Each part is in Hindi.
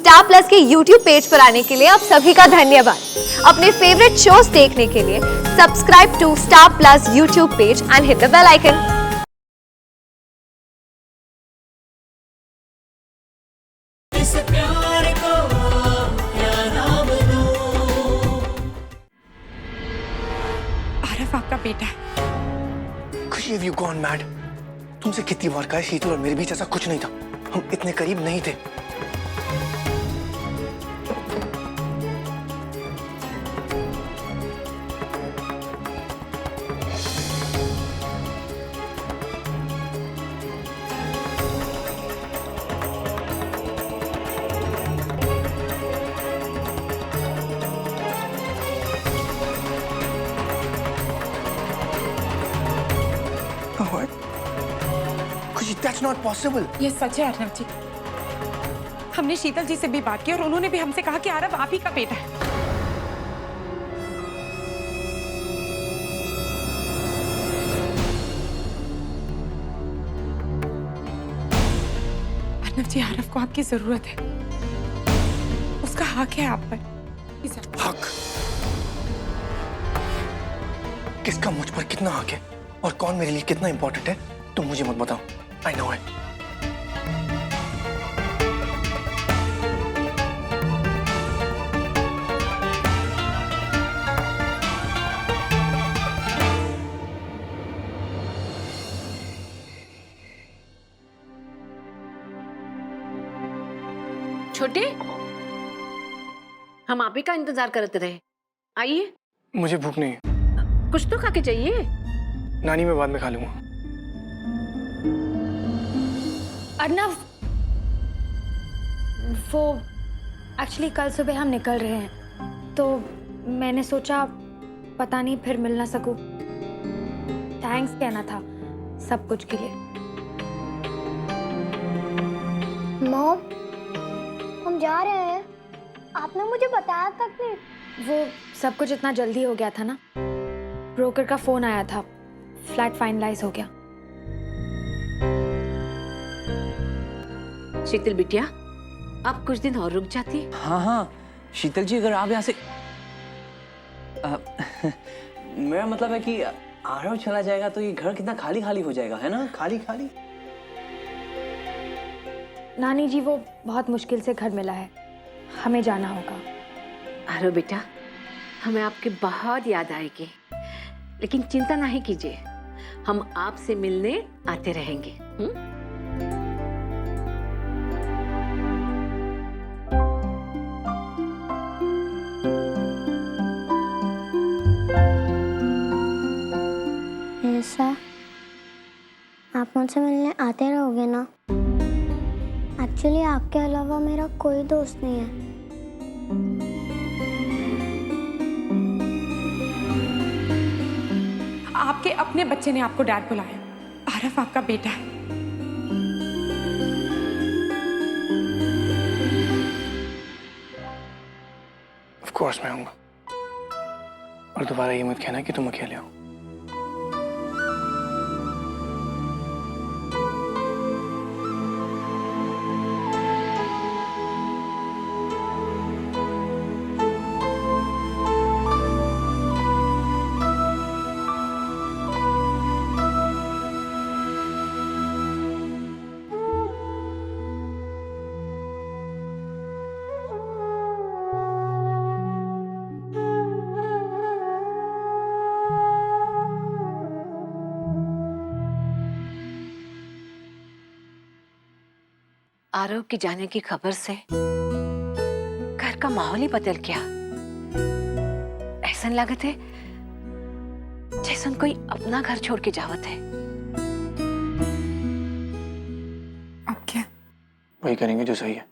स्टार प्लस के YouTube पेज पर आने के लिए आप सभी का धन्यवाद। अपने फेवरेट शोज देखने के लिए subscribe to Star Plus YouTube page and hit the bell icon. Aarav आपका बेटा है। खुशी, have you gone mad? तुमसे कितनी बार कहा है शीतल और मेरे बीच ऐसा कुछ नहीं था। हम इतने करीब नहीं थे। What? खुशी, that's not possible. ये सच है अर्नव जी। हमने शीतल जी से भी बात की और उन्होंने भी हमसे कहा कि आरव आप ही का बेटा है। अर्नव जी, आरव को आपकी जरूरत है। उसका हक है आप पर। हक? किसका मुझ पर कितना हक है और कौन मेरे लिए कितना इंपॉर्टेंट है, तुम मुझे मत बताओ। I know it. छोटे, हम आप ही का इंतजार करते रहे। आइए। मुझे भूख नहीं है। कुछ तो खा के जाइए। नानी, मैं बाद में खा लूंगा। अर्नव, वो एक्चुअली कल सुबह हम निकल रहे हैं, तो मैंने सोचा पता नहीं फिर मिल ना सकूं। थैंक्स कहना था सब कुछ के लिए। मॉम, हम जा रहे हैं। आपने मुझे बताया तक नहीं। वो सब कुछ इतना जल्दी हो गया था ना, ब्रोकर का फोन आया था, फ्लैट फाइनलाइज हो गया। शीतल बिटिया, आप कुछ दिन और रुक जाती। हाँ, शीतल जी, अगर आप यहाँ से मेरा मतलब है कि आरव चला जाएगा तो ये घर कितना खाली खाली हो जाएगा, है ना? खाली खाली। नानी जी, वो बहुत मुश्किल से घर मिला है, हमें जाना होगा। आरव बेटा, हमें आपकी बहुत याद आएगी, लेकिन चिंता नहीं कीजिए, हम आपसे मिलने आते रहेंगे। ऐसा आप मुझसे मिलने आते रहोगे ना? एक्चुअली आपके अलावा मेरा कोई दोस्त नहीं है। आपके अपने बच्चे ने आपको डैड बुलाया। आरव आपका बेटा है। ऑफ कोर्स मैं आऊंगा। और दोबारा ये मत कहना कि तुम अकेले हो। आरव के जाने की खबर से घर का माहौल ही बदल गया। ऐसा लगता है जैसे कोई अपना घर छोड़ के जावत है। अब क्या? वही करेंगे जो सही है।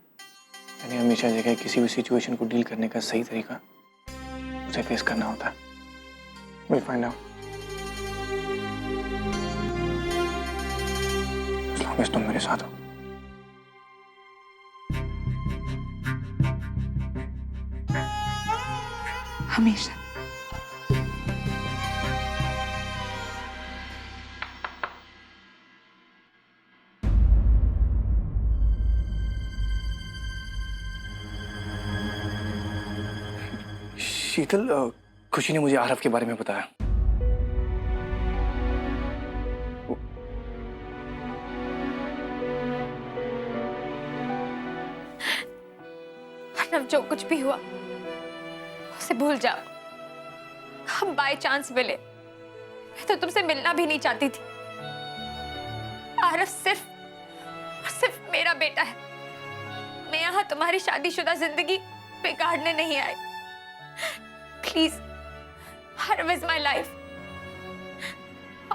मैंने हमेशा देखा है किसी भी सिचुएशन को डील करने का सही तरीका उसे फेस करना होता है। We'll find out. As long as तुम मेरे साथ हो। हमेशा। शीतल, खुशी ने मुझे आरव के बारे में बताया। अर्नव, जो कुछ भी हुआ उसे भूल जाओ। हम बाय चांस मिले, मैं तो तुमसे मिलना भी नहीं चाहती थी। आरव सिर्फ मेरा बेटा है। मैं यहाँ तुम्हारी शादीशुदा जिंदगी बिगाड़ने नहीं आई। Please, Aarav is my life.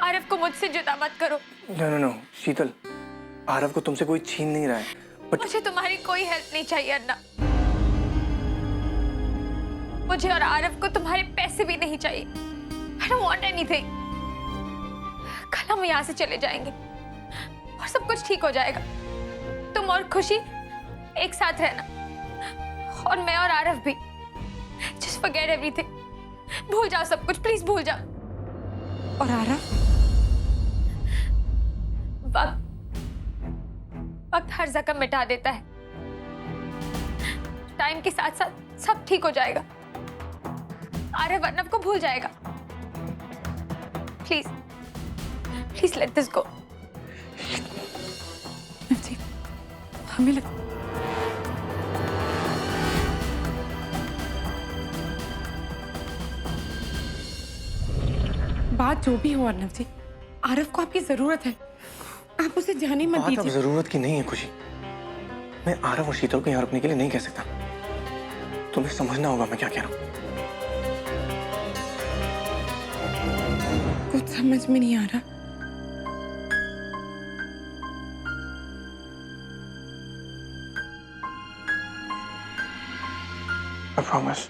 Aarav को मुझसे जुदा मत करो। नो शीतल, आरव को तुमसे कोई छीन नहीं रहा है, बट मुझे तुम्हारी कोई हेल्प नहीं चाहिए अन्ना। मुझे और आरव को तुम्हारे पैसे भी नहीं चाहिए। I don't want anything। कल हम यहाँ से चले जाएंगे और सब कुछ ठीक हो जाएगा। तुम और खुशी एक साथ रहना, और मैं और आरव भी। Just forget everything। भूल जाओ सब कुछ, प्लीज भूल जाओ। और आरव? वक्त हर जख्म मिटा देता है। टाइम के साथ साथ सब ठीक हो जाएगा। आरव अर्नव को भूल जाएगा। Please let this go. जी, हमें लग बात जो भी हो अर्नव जी, आरव को आपकी जरूरत है। आप उसे जाने मत बात अब दीजिए। जरूरत की नहीं है खुशी। मैं आरव और शीतल को यहाँ रुकने के लिए नहीं कह सकता। तुम्हें समझना होगा मैं क्या कह रहा हूँ। कुछ समझ में नहीं आ रहा। I promise,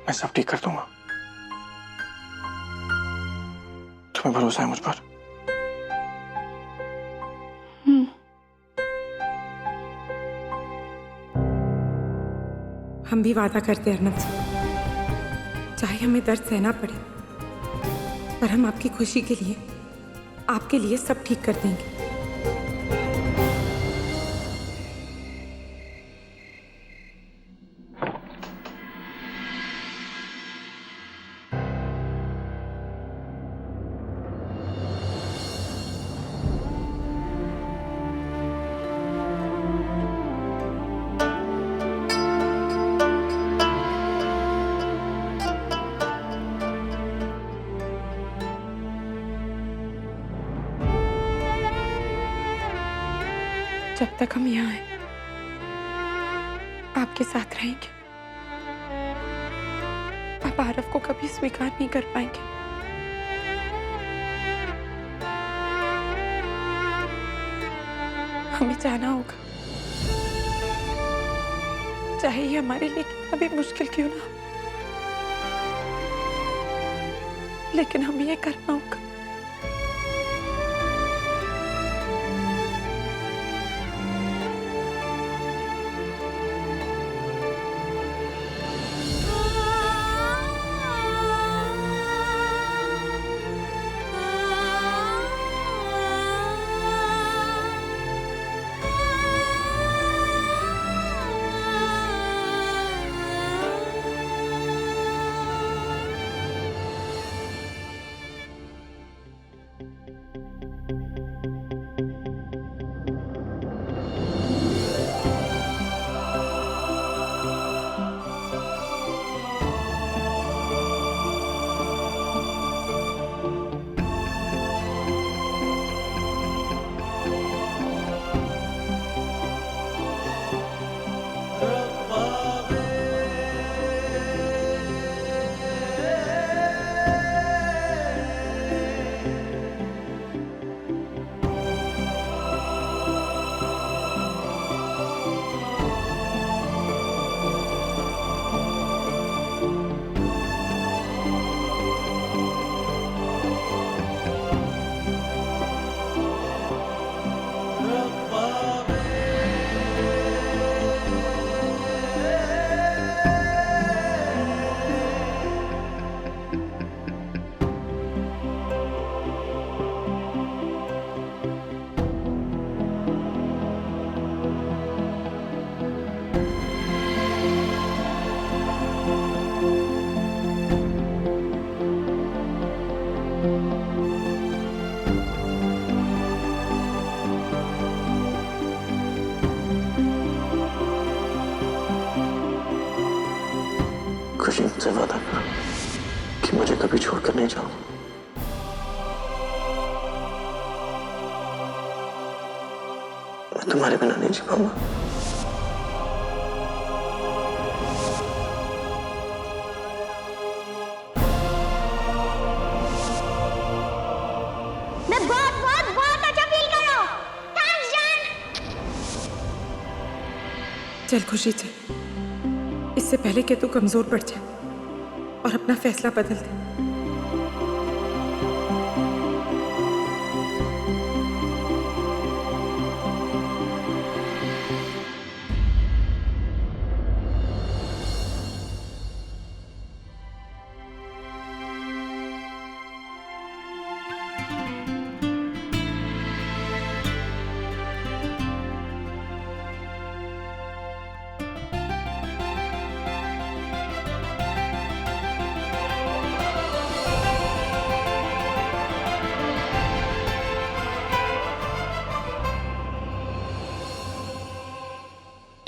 मैं सब ठीक कर दूंगा। तुम्हें भरोसा है मुझ पर? हम भी वादा करते हैं अर्नव जी, चाहे हमें दर्द सहना पड़े, पर हम आपकी खुशी के लिए, आपके लिए सब ठीक कर देंगे। जब तक हम यहाँ हैं, आपके साथ रहेंगे। आप आरव को कभी स्वीकार नहीं कर पाएंगे। हमें जाना होगा, चाहे ये हमारे लिए कितना भी मुश्किल क्यों ना हो, लेकिन हमें ये करना होगा। खुशी मुझसे वादा करो कि मुझे कभी छोड़कर नहीं जाओ। मैं तुम्हारे बिना नहीं जी पाऊंगा। मैं बहुत बहुत बहुत अच्छा फील कर रहा हूँ। थैंक्स जान। चल खुशी चल, इससे पहले कि तू कमजोर पड़ जाए और अपना फैसला बदल दे।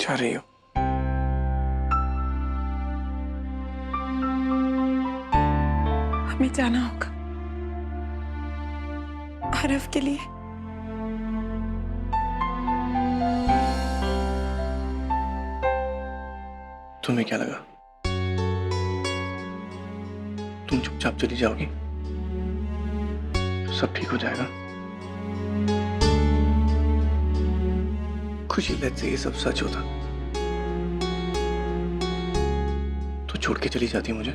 जा रही हो? हमें जाना होगा आरव के लिए। तुम्हें क्या लगा तुम चुपचाप चली जाओगी सब ठीक हो जाएगा? खुशी लेट्स से ये सब सच होता तो छोड़ के चली जाती मुझे।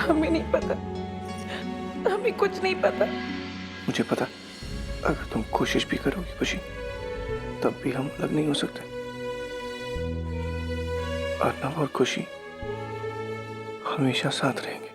हमें नहीं पता, हमें कुछ नहीं पता। मुझे पता, अगर तुम कोशिश भी करोगी खुशी तब भी हम अलग नहीं हो सकते। अर्नव और खुशी हमेशा साथ रहेंगे।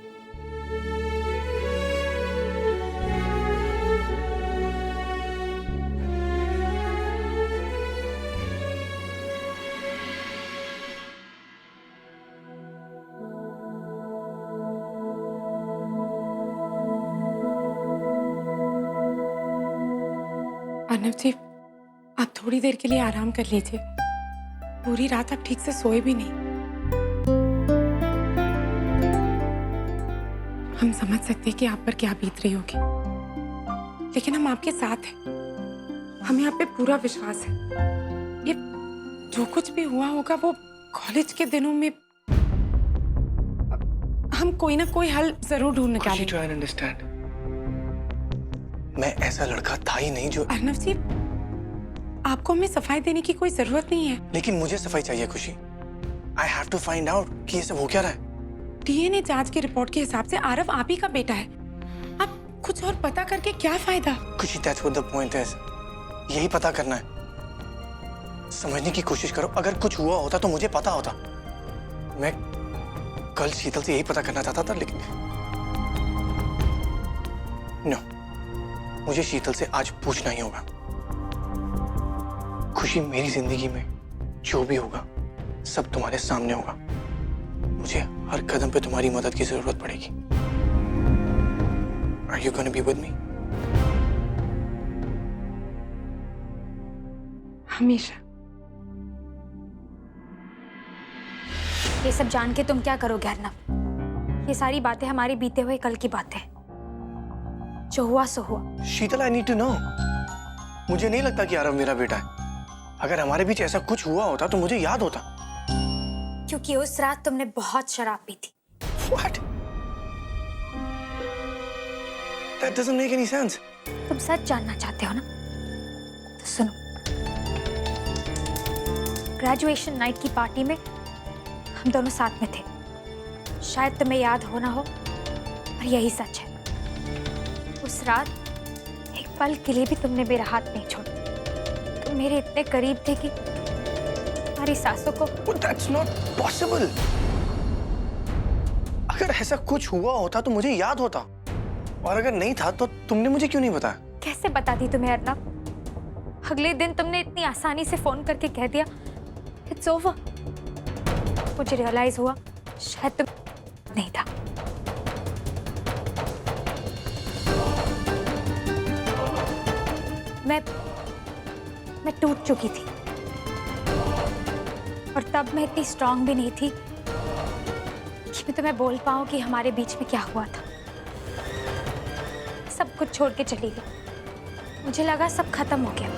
अर्नव जी, आप थोड़ी देर के लिए आराम कर लीजिए। पूरी रात आप ठीक से सोए भी नहीं। हम समझ सकते हैं कि आप पर क्या बीत रही होगी, लेकिन हम आपके साथ हैं। हमें आप पे पूरा विश्वास है। ये जो कुछ भी हुआ होगा वो कॉलेज के दिनों में हम कोई ना कोई हल जरूर ढूंढ निकालेंगे। Try and understand. मैं ऐसा लड़का था ही नहीं जो। अर्नव जी, आपको हमें सफाई देने की कोई जरूरत नहीं है। लेकिन मुझे सफाई चाहिए Khushi. I have to find out कि ये सब हो क्या रहा है। डीएनए जांच की रिपोर्ट के हिसाब से आरव आप ही का बेटा है। आप कुछ और पता करके क्या फायदा? खुशी that's what the point is. यही पता करना है। समझने की कोशिश करो। अगर कुछ हुआ होता तो मुझे पता होता। मैं कल शीतल से यही पता करना चाहता था, लेकिन नो, मुझे शीतल से आज पूछना ही होगा। खुशी, मेरी जिंदगी में जो भी होगा सब तुम्हारे सामने होगा। मुझे हर कदम पे तुम्हारी मदद की जरूरत पड़ेगी। Are you gonna be with me? हमेशा। ये सब जान के तुम क्या करोगे अर्नव? ये सारी बातें हमारे बीते हुए कल की बातें। जो हुआ सो हुआ। शीतल, आई नीड टू नो। मुझे नहीं लगता कि आरव मेरा बेटा है। अगर हमारे बीच ऐसा कुछ हुआ होता तो मुझे याद होता। क्योंकि उस रात तुमने बहुत शराब पी थी। What? That doesn't make any sense. तुम सच जानना चाहते हो ना? तो सुनो, ग्रेजुएशन नाइट की पार्टी में हम दोनों साथ में थे। शायद तुम्हें याद हो ना हो, पर यही सच है। उस रात एक पल के लिए भी तुमने मेरा हाथ नहीं छोड़ा। तुम मेरे इतने करीब थे कि तुम्हारी सांसों को। But that's not possible. अगर ऐसा कुछ हुआ होता तो मुझे याद होता, और अगर नहीं था तो तुमने मुझे क्यों नहीं बताया? कैसे बताती तुम्हें अर्नव? अगले दिन तुमने इतनी आसानी से फोन करके कह दिया इट्स ओवर। मुझे रियलाइज हुआ शायद तुम नहीं था। मैं टूट चुकी थी और तब मैं इतनी स्ट्रांग भी नहीं थी कि मैं तुम्हें बोल पाऊं कि हमारे बीच में क्या हुआ था। सब कुछ छोड़ के चली गई। मुझे लगा सब खत्म हो गया,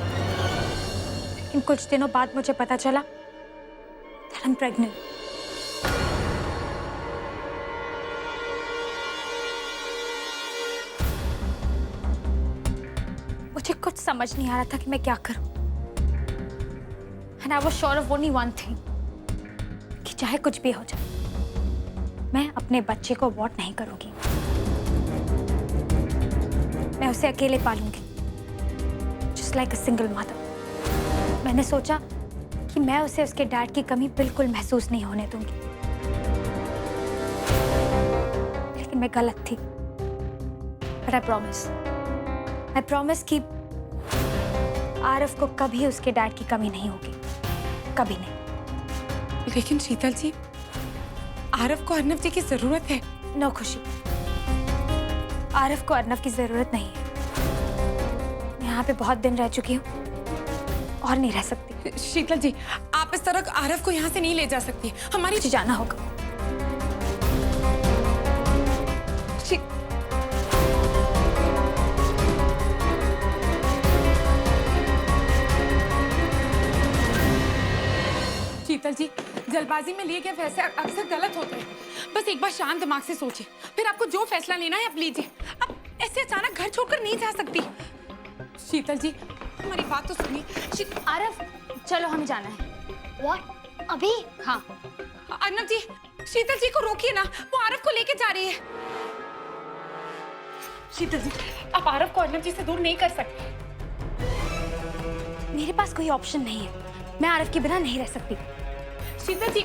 लेकिन कुछ दिनों बाद मुझे पता चला that I'm pregnant। मुझे कुछ समझ नहीं आ रहा था कि मैं क्या करूं। And I was sure of only one thing, कि चाहे कुछ भी हो जाए, मैं अपने बच्चे को अबॉर्ट नहीं करूंगी। मैं उसे अकेले पालूंगी, just like a single mother। मैंने सोचा कि मैं उसे उसके डैड की कमी बिल्कुल महसूस नहीं होने दूंगी, लेकिन मैं गलत थी। But I promise कि आरव को कभी उसके डैड की कमी नहीं होगी, कभी नहीं। लेकिन शीतल जी, आरव को अर्नव जी की जरूरत है। नो खुशी, आरव को अर्नव की जरूरत नहीं है। मैं यहाँ पे बहुत दिन रह चुकी हूँ और नहीं रह सकती। शीतल जी, आप इस तरह आरव को यहाँ से नहीं ले जा सकती। हमारी मुझे जाना होगा। शीतल जी, जल्दबाजी में लिए गए फैसले अक्सर गलत होते हैं। बस एक बार शांत दिमाग से सोचिए, फिर आपको जो फैसला लेना है आप लीजिए। आप ऐसे अचानक घर छोड़कर नहीं जा सकती। शीतल जी, हमारी बात तो सुनिए। आरव, चलो हमें जाना है। What? अभी? हाँ। अर्नव जी, शीतल जी को रोकिए ना, वो आरव को लेके जा रही है। शीतल जी, आप आरव को अर्नव जी से दूर नहीं कर सकते। मेरे पास कोई ऑप्शन नहीं है, मैं आरव के बिना नहीं रह सकती। शीतल जी,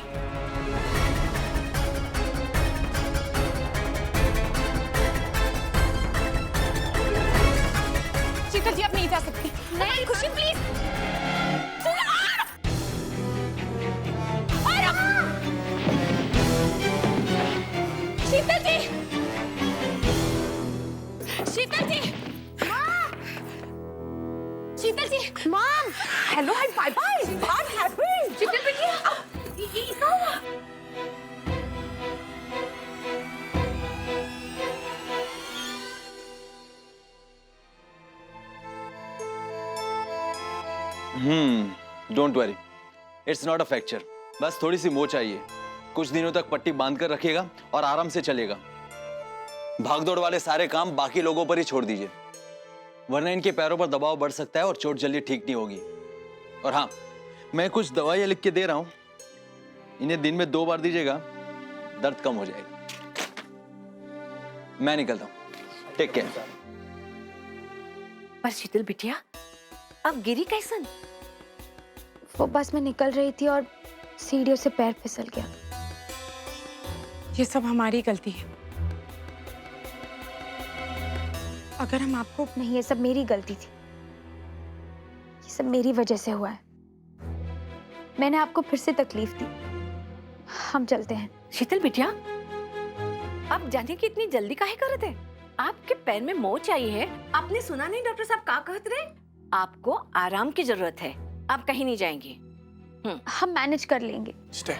शीतल जी, आप नहीं जा सकती। नहीं Khushi, please. Sheetal ji, Sheetal ji, Sheetal ji, mom, hello, hi, bye bye. What happened? Sheetal बेटिया, ये क्या हुआ? Don't worry, it's not a fracture. बस थोड़ी सी मोच आई है। कुछ दिनों तक पट्टी बांध कर रखिएगा और आराम से चलेगा। भागदौड़ वाले सारे काम बाकी लोगों पर ही छोड़ दीजिए, वरना इनके पैरों पर दबाव बढ़ सकता है और चोट जल्दी ठीक नहीं होगी। और हाँ, मैं कुछ दवाइयां लिख के दे रहा हूं, इन्हें दिन में 2 बार दीजिएगा, दर्द कम हो जाएगा। मैं निकलता हूं, टेक केयर। पर शीतल बिटिया, अब गिरी कैसन? वो बस मैं निकल रही थी और सीढ़ियों से पैर फिसल गया। ये सब हमारी गलती है। अगर हम आपको नहीं, ये सब मेरी गलती थी। ये सब मेरी वजह से हुआ है। मैंने आपको फिर से तकलीफ दी। हम चलते हैं। शीतल बिटिया, आप जाने की इतनी जल्दी काहे करत है? आपके पैर में मोच आई है। आपने सुना नहीं डॉक्टर साहब क्या कहते रहे? आपको आराम की जरूरत है, आप कहीं नहीं जाएंगी। हम मैनेज कर लेंगे। Stay.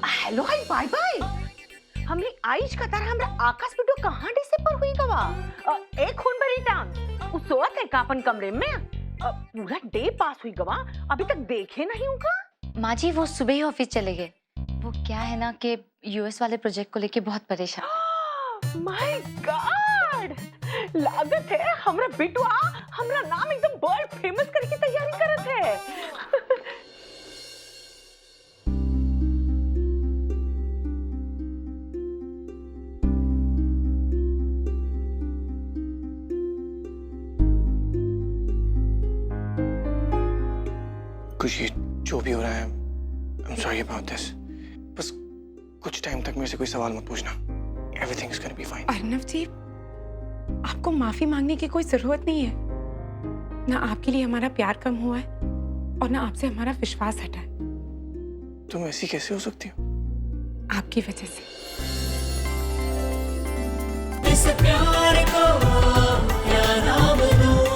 Hello, hi, bye bye. हमने आइज का तरह हमरा आकाश बिटो कहां से पर हुई गवा? एक खून भरी टांग उस सोत है कापन कमरे में। पूरा डे पास हुई गवा, अभी तक देखे नहीं होगा। माँ जी, वो सुबह ही ऑफिस चले गए। वो क्या है ना कि यूएस वाले प्रोजेक्ट को लेके बहुत परेशान। माय गॉड, लागत है हमरा बिटवा हमरा नाम एकदम वर्ल्ड फेमस करने की तैयारी करत है। खुशी, जो भी हो रहा है, I'm sorry about this. बस कुछ टाइम तक मेरे से कोई सवाल मत पूछना। Everything is gonna be fine. Arnav जी, आपको माफी मांगने की कोई जरूरत नहीं है। ना आपके लिए हमारा प्यार कम हुआ है और ना आपसे हमारा विश्वास हटा है। तुम ऐसी कैसे हो सकती हो? आपकी वजह से। इस प्यार को क्या नाम दूं?